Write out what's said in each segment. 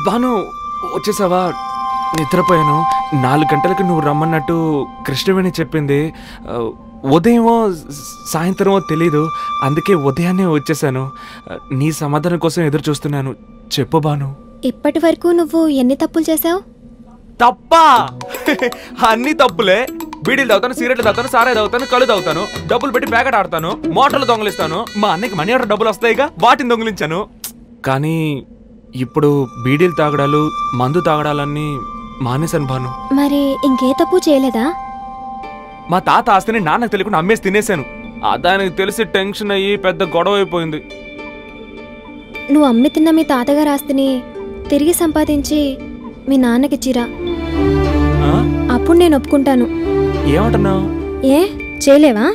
బాను వచ్చేసావా? నిద్రపోయాను. 4 గంటలకు నువ్వు రమ్మన్నట్టు కృష్ణవేణి చెప్పింది. ఉదయమో సాయంత్రమో తెలీదు, అందుకే ఉదయాన్నే వచ్చేసాను. నీ సమాధానం కోసం ఎదురు చూస్తున్నాను. చెప్పు బాను. ఇప్పటి వరకు నువ్వు ఎన్ని తప్పులు చేసావు? తప్పా? అన్ని తప్పులే. బీడీలు తాగుతాను, సిగరెట్లు తాగుతాను, సారాయి తాగుతాను, కళ్ళు తాగుతాను, డబ్బులు పెట్టి ప్యాకెట్ ఆడతాను, మోటార్లు దొంగలిస్తాను, మా అన్నకి మనీ ఆర్డర్ డబ్బులు వస్తాయిగా వాటిని దొంగిలించాను. కానీ ఇప్పుడు బీడీలు తాగడాలు, మందు తాగడాలన్నీ మానేశాను బాను. మరి ఇంకే తప్పు చేయలేదా? మా తాత ఆస్తిని నాన్నకు తెలియకుండా అమ్మేసి తినేశాను. దానికి తెలిసి టెన్షన్ అయ్యి పెద్ద గొడవ అయిపోయింది. నువ్వు అమ్మి తిన్న మీ తాతగారి ఆస్తిని తిరిగి సంపాదించి మీ నాన్నకిచ్చిరా, అప్పుడు నేను ఒప్పుకుంటాను. ఏమంటున్నావు? ఏ చేయలేవా?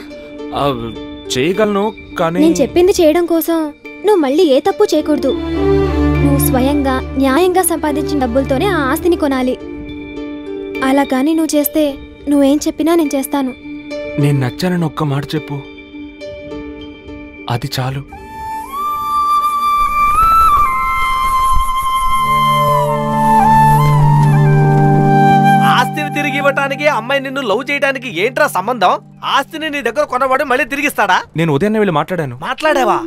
చేయగలను, కానీ నేను చెప్పింది చేయడం కోసం నువ్వు మళ్ళీ ఏ తప్పు చేయకూడదు. నువ్వు స్వయంగా న్యాయంగా సంపాదించిన డబ్బులతోనే ఆ ఆస్తిని కొనాలి. అలా కానీ నువ్వు చేస్తే నువ్వేం చెప్పినా నేను చేస్తాను. నేను నచ్చానని ఒక్క మాట చెప్పు, అది చాలు. ఆస్తిని తిరిగి ఇవ్వటానికి అమ్మాయి నిన్ను లవ్ చేయడానికి ఏంట్రా సంబంధం? ఆస్తిని నీ దగ్గర కొనవాడు మళ్ళీ తిరిగిస్తాడా? నేను ఉదయాన్నే వెళ్ళి మాట్లాడావా?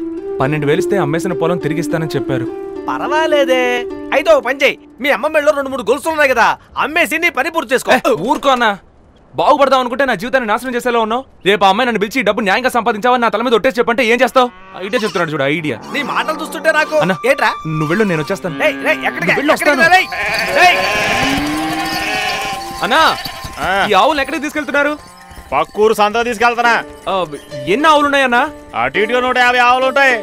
12,000 ఇస్తే అమ్మేసిన పొలం తిరిగిస్తానని చెప్పారు. పర్వాలేదే. అయితే ఓ పని చేయి, మీ అమ్మ మెళ్ళలో 2-3 గొలుసులు ఉన్నాయి కదా, అమ్మేసి నీ పని పూర్తి చేసుకో. ఊరుకో అన్నా. బాగుపడదాం అనుకుంటే నా జీవితాన్ని నాశనం చేసేలా ఉన్నావు. రేపు ఆ అమ్మాయి నన్ను పిలిచి డబ్బు న్యాయంగా సంపాదించావని నా తల మీద ఒట్టేసి చెప్పంటే ఏం చేస్తావు? ఇదే చెప్తున్నాడు చూడు ఐడియా. నీ మాటలు చూస్తుంటే నాకు ఏంట్రా? నువ్వు వెళ్ళు, నేను వచ్చేస్తాను. అన్నా, ఈ ఆవులు ఎక్కడికి తీసుకెళ్తున్నారు? పక్కూరు సంత తీసుకెళ్తానా. ఎన్ని ఆవులు ఉన్నాయన్నా? అటు ఇటుగా 150 ఆవులు ఉంటాయి.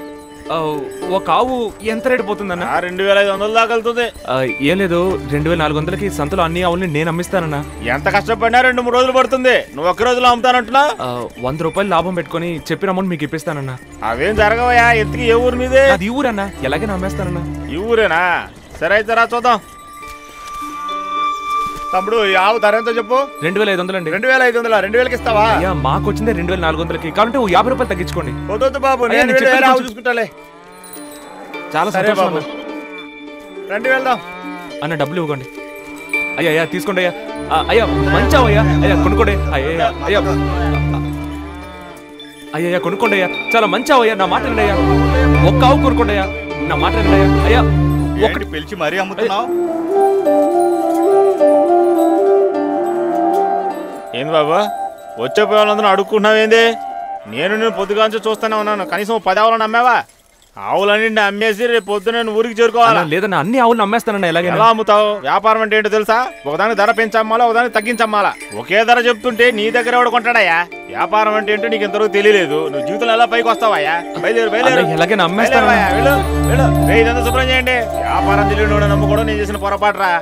ఒక ఆవు ఎంత రేటు పోతుందన్నా? 2,500 దాకా వెళ్తుంది. ఏం లేదు, 2,400కి సంతలో అన్ని ఆవుల్ని నేను అమ్మిస్తానన్నా. ఎంత కష్టపడినా 2-3 రోజులు పడుతుంది. నువ్వు ఒక్క రోజులో అమ్ముతానంటున్నా. 100 రూపాయలు లాభం పెట్టుకుని చెప్పిన అమౌంట్ మీకు ఇప్పిస్తానన్నా. అవేం జరగవయా. ఇంతకీ ఏ ఊరు మీదే? అది ఈ ఊరన్నా, ఎలాగైనా అమ్మేస్తానన్నా. ఈ ఊరేనా? సరే అయితే రా చూద్దాం. తమ్ముడు, ఈ ఆవు ధర ఎంతో చెప్పు. 2,500 అండి. 2,500? 2,000కి ఇస్తావా? మాకు వచ్చిందే 2,400కి. కాబట్టి 50 రూపాయలు తగ్గించుకోండి. వద్దు బాబు, నేను ఆవు చూసుకుంటాలే. చాలా సంతోషం. రండి వెళ్దాం. అన్న డబ్బులు ఇవ్వండి. అయ్యా తీసుకోండి అయ్యా. అయ్యా మంచి అయ్యా. అయ్యా కొనుక్కోండి. అయ్యా కొనుక్కోండి అయ్యా. చాలా మంచి అయ్యా. నా మాట వినండి అయ్యా. ఒక్క ఆవు కొనుక్కోండి అయ్యా. నా మాట వినండి అయ్యా. అయ్యా ఒకటి పిలిచి మరీ అమ్ముతున్నావు. ఏంది బాబా, వచ్చే పోవాలందరూ అడుక్కుంటున్నావేంది? నేను పొద్దుగాంచి చూస్తూనే ఉన్నాను. కనీసం 10 ఆవులను అమ్మావా? ఆవులన్నీ అమ్మేసి రేపు పొద్దున ఊరికి చేరుకోవాలా? లేదన్నా, అన్ని ఆవులను అమ్మేస్తానన్నా. ఎలా అమ్ముతావు? వ్యాపారం అంటే ఏంటో తెలుసా? ఒకదానికి ధర పెంచమ్మాలా, ఒకదానికి తగ్గించమ్మాలా. ఒకే ధర చెప్తుంటే నీ దగ్గర ఎవడు కొంటాడయ్యా? వ్యాపారం అంటే ఏంటో నీకు ఇంతవరకు తెలియలేదు. నువ్వు జీవితంలో ఎలా పైకి వస్తావయ్యా? బయలుదేరు. ఇదంతా శుభ్రం చేయండి. వ్యాపారం తెలియని నమ్ముకోవడం నేను చేసిన పొరపాటురా.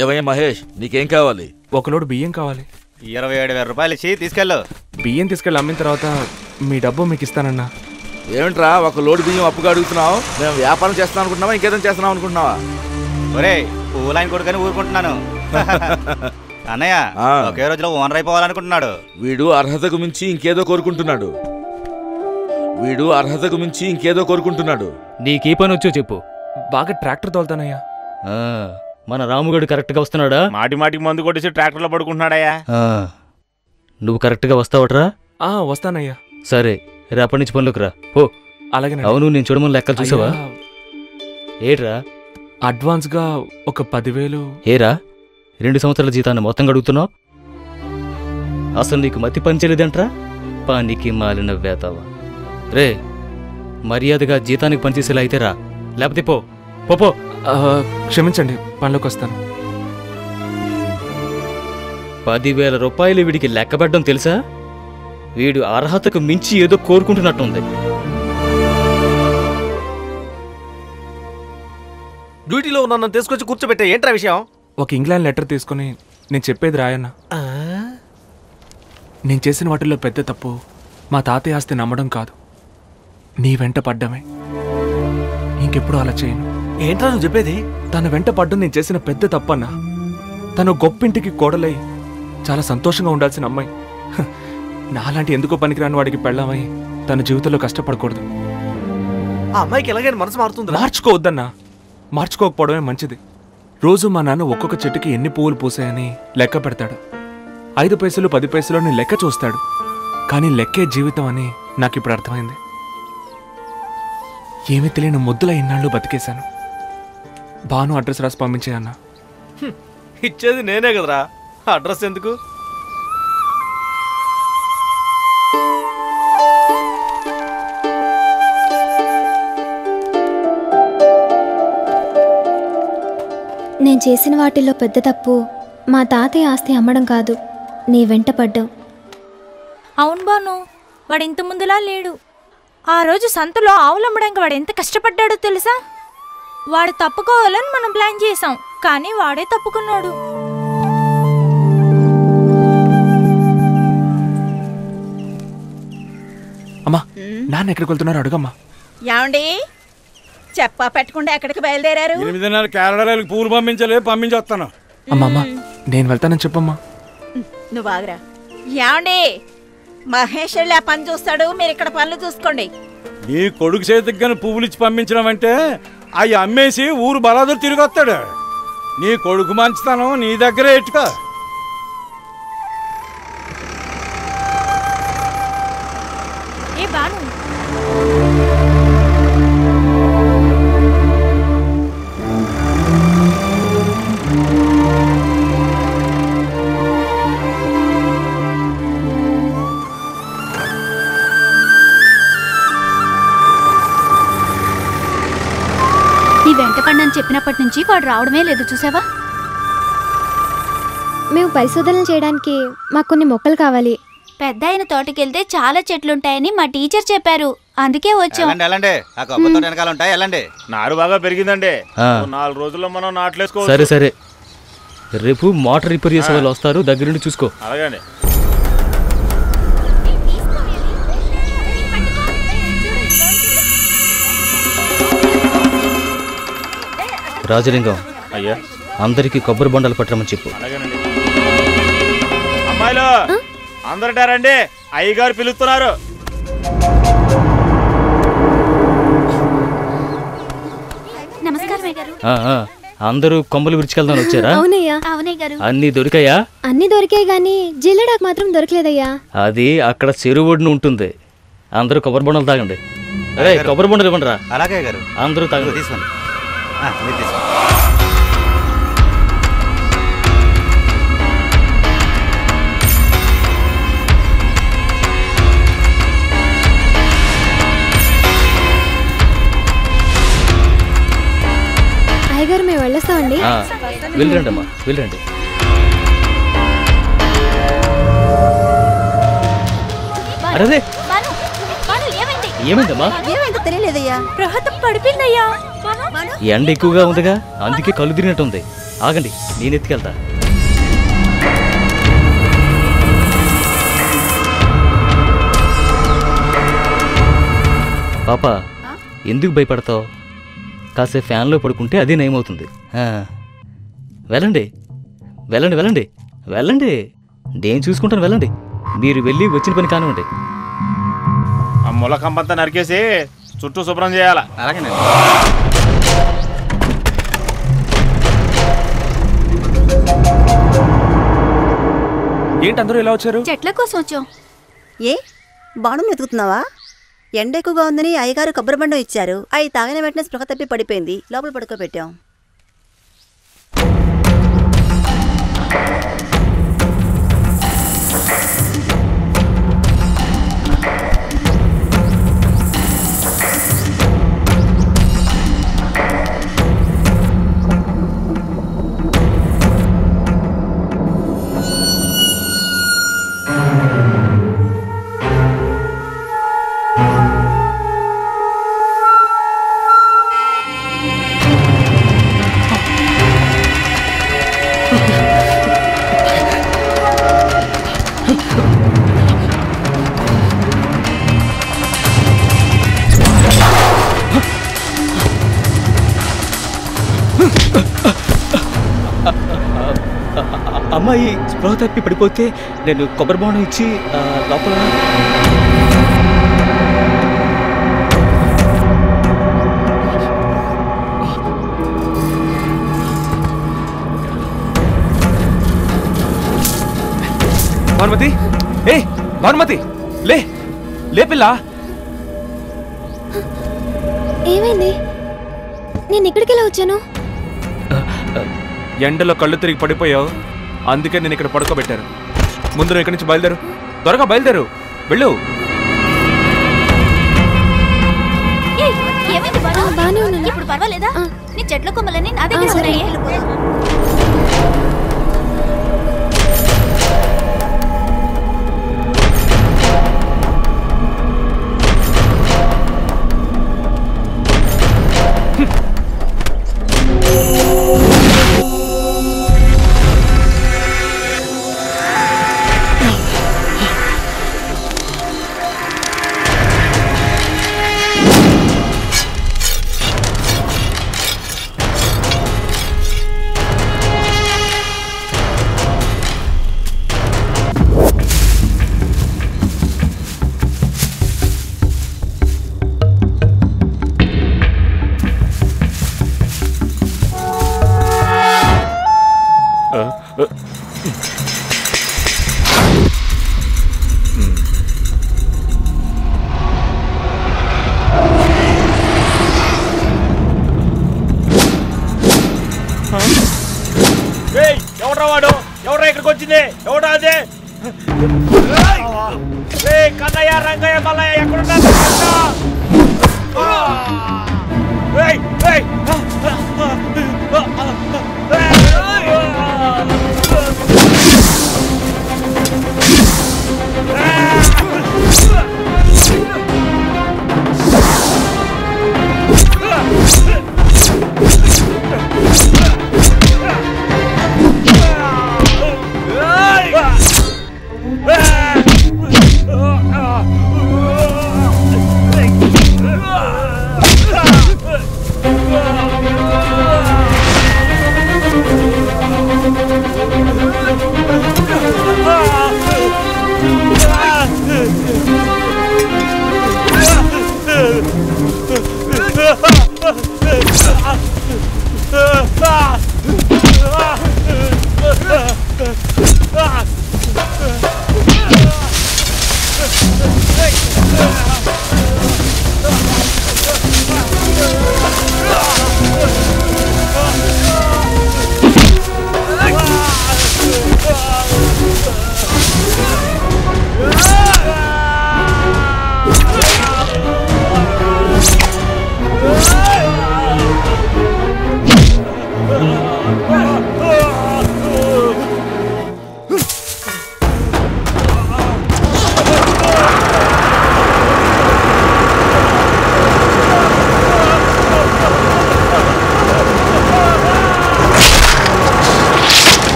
ఏవయ్యా మహేష్, నీకేం కావాలి? ఒక లోడు బియ్యం కావాలి. 27,000 రూపాయలు ఇచ్చి తీసుకెళ్ళు. బియ్యం తీసుకెళ్ళి అమ్మిన తర్వాత మీ డబ్బు మీకు ఇస్తానన్నా. ఏమిట్రా, ఒక లోడు బియ్యం అప్పుగా అడుగుతున్నావు? మేము వ్యాపారం చేస్తాం అనుకుంటున్నావా, ఇంకేదో చేస్తున్నాం అనుకుంటున్నావా? ఒరే, ఊలాయన కొడుకని ఊరుకుంటున్నాను. అన్నయ్య ఒకే రోజులో ఓనర్ అయిపోవాలనుకుంటున్నాడు. వీడు అర్హతకు మించి ఇంకేదో కోరుకుంటున్నాడు. నీకీ పని వచ్చో చెప్పు. బాగా ట్రాక్టర్ తోలుతానయ్యా. మన రాముగడు కరెక్ట్ గా వస్తున్నాడా? మాటికి మందు కొట్టేసి ట్రాక్టర్ లో పడుకుంటున్నాడయ్యా. నువ్వు కరెక్ట్ గా వస్తావట్రా? వస్తానయ్యా. సరే, రేపటి నుంచి పనులకు రా. ఓ అలాగే. అవును, నేను చూడమని లెక్కలు చూసావా? ఏట్రా, అడ్వాన్స్ గా ఒక 10,000. ఏరా, 2 సంవత్సరాల జీతాన్ని మొత్తం అడుగుతున్నావు? అసలు నీకు మతి పనిచేయలేదంట్రా? పానికి మాలిన వేతావా? రే, మర్యాదగా జీతానికి పనిచేసేలా అయితే రా, లేకపోతే పో. క్షమించండి, పనిలోకి వస్తాను. 10,000 రూపాయలు వీడికి లెక్కబెట్టడం తెలుసా? వీడు అర్హతకు మించి ఏదో కోరుకుంటున్నట్టుంది. డ్యూటీలో నన్ను తీసుకొచ్చి కూర్చోబెట్టే ఏంట్రా విషయం? ఒక ఇంగ్లాండ్ లెటర్ తీసుకుని నేను చెప్పేది రాయన్నా. నేను చేసిన వాటిల్లో పెద్ద తప్పు మా తాతయ్య ఆస్తి నమ్మడం కాదు, నీ వెంట పడ్డమే. ఇంకెప్పుడు అలా చేయను. ఏంట్రా నువ్వు చెప్పేది? తన వెంట పడ్డం నేను చేసిన పెద్ద తప్పన్నా. తను గొప్పింటికి కోడలై చాలా సంతోషంగా ఉండాల్సిన అమ్మాయి నాలాంటి ఎందుకో పనికిరాని వాడికి పెళ్ళామై తన జీవితంలో కష్టపడకూడదు. ఆ అమ్మాయికి ఎలాగైనా మనసు మారుతుందా? మార్చుకోవద్దన్నా, మార్చుకోకపోవడమే మంచిది. రోజు మా నాన్న ఒక్కొక్క చెట్టుకి ఎన్ని పువ్వులు పూసాయని లెక్క పెడతాడు. 5 పైసలు 10 పైసలు అని లెక్క చూస్తాడు. కానీ లెక్కే జీవితం అని నాకు ఇప్పుడు అర్థమైంది. ఏమీ తెలియని ముద్దుల ఇన్నాళ్ళు బతికేశాను. బాను అడ్రస్ రాసి పంపించే అన్న. ఇచ్చేది నేనే కదరా, అడ్రస్ ఎందుకు? నేను చేసిన వాటిల్లో పెద్ద తప్పు మా తాతయ్య ఆస్తి అమ్మడం కాదు, నీ వెంట పడ్డం. అవును బాను, వాడు ఇంత ముందులా లేడు. ఆ రోజు సంతలో ఆవులమ్మడానికి వాడు ఎంత కష్టపడ్డాడో తెలుసా? వాడు తప్పుకోవాలని మనం ప్లాన్ చేసాం, కానీ వాడే తప్పుకున్నాడు. అమ్మా, నాన్న ఎక్కడికి వెళ్తున్నారు అడుగమ్మా. ఏమండి, చెప్పా పెట్టకుండా ఎక్కడికి బయలుదేరారు? 8:30 కేరళకి పూలు పంపించి వస్తాను. అమ్మా నేను వెళ్తానని చెప్పమ్మా. నువ్వు ఆగరా. ఏమండి, మహేష్ వెళ్ళి ఆ పని చూస్తాడు, మీరు ఇక్కడ పనులు చూసుకోండి. నీ కొడుకు చేతికి కానీ పువ్వులు ఇచ్చి పంపించడం అంటే అవి అమ్మేసి ఊరు బలాదురు తిరిగి వస్తాడు. నీ కొడుకు మంచితనం నీ దగ్గరే ఎట్టుకో. ఏ బాను, నీ వెంట పడినని చెప్పినప్పటి నుంచి వాడు రావడమే లేదు, చూసావా? మేము పరిశోధనలు చేయడానికి మాకు కొన్ని మొక్కలు కావాలి. పెద్ద ఆయన తోటకెళ్తే చాలా చెట్లుంటాయని మా టీచర్ చెప్పారు, అందుకే వచ్చాం. నారు బాగా పెరిగిందండి. 4 రోజుల్లో మనం నాట్లేసుకోవచ్చు. సరే సరే, రేపు మోటార్ రిపేర్ చేసే వాళ్ళు వస్తారు, దగ్గరుండి చూసుకో. అలాగే రాజలింగం, అయ్యా, అందరికి కొబ్బరి బొండాలు పట్టమని చెప్పు. అలాగేనండి. అమ్మాయిలు అందరటారండి, అయ్యగారు పిలుస్తున్నారు. నమస్కారం గారు. అందరూ కొమ్మలు విరుచుకెళ్దాం వచ్చారా? అవునయ్యా. అవునయ్య గారు. అన్ని దొరికాయా? అన్ని దొరికాయి గానీ జిల్లెడాకు మాత్రం దొరకలేదయ్యా. అది అక్కడ చెరువు ఒడ్డున ఉంటుంది. అందరూ కొబ్బరి బొండాలు తాగండి. అరే కొబ్బరి బొండాలు ఇవ్వండి రా. అలాగే గారు. అందరూ తాగండి. తీసుకోండి. అయ్యగారు మేము వెళ్ళొస్తామండి. వెళ్ళండి అమ్మా, వెళ్ళండి. అరే ఏమైందమ్మా? ఏమైందో తెలియలేదయ్యా. ప్రహతం పడిపోయిందయ్యా. ఎండ ఎక్కువగా ఉందిగా, అందుకే కళ్ళు తిరిగినట్టుంది. ఆగండి, నేను ఎత్తుకెళ్తా. పాప, ఎందుకు భయపడతావు? కాసేపు ఫ్యాన్లో పడుకుంటే అదే నయమవుతుంది. వెళ్ళండి వెళ్ళండి వెళ్ళండి వెళ్ళండి, నేను చూసుకుంటాను. వెళ్ళండి, మీరు వెళ్ళి వచ్చిన పని కానివ్వండి. ఆ ములకంబంతా నరికేసి చుట్టూ శుభ్రం చేయాల. అలాగేనండి. ఏంటి అందరూ ఎలా వచ్చారు? చెట్ల కోసం వచ్చాం. ఏ బాణం వెతుకుతున్నావా? ఎండ ఎక్కువగా ఉందని అయ్యగారు కొబ్బరి బండం ఇచ్చారు. అవి తాగిన వెంటనే స్పృహ తప్పి పడిపోయింది. లోపల పడుకోబెట్టాం. అమ్మాయి స్పృహ తప్పి పడిపోతే నేను కొబ్బరి బొండం ఇచ్చి లోపల భానుమతి ఏ భానుమతి లే లే పిల్ల. ఏమైంది? నేను ఇక్కడికి ఎలా వచ్చాను? ఎండలో కళ్ళు తిరిగి పడిపోయావు, అందుకే నేను ఇక్కడ పడుకోబెట్టాను. ముందు నువ్వు ఇక్కడి నుంచి బయలుదేరు, త్వరగా బయలుదేరు, వెళ్ళు. బానే ఉన్నాను. ఇప్పుడు పర్వాలేదా? నీ చెట్ల కొమ్మలని నా దగ్గర ఉన్నాయి. ఎవడ్రా వాడు? ఎవడ్రా ఇక్కడికి వచ్చింది? ఎవడా అదే? కన్నయ్య, రంగయ్య, మల్లయ్య ఎక్కడున్నారు?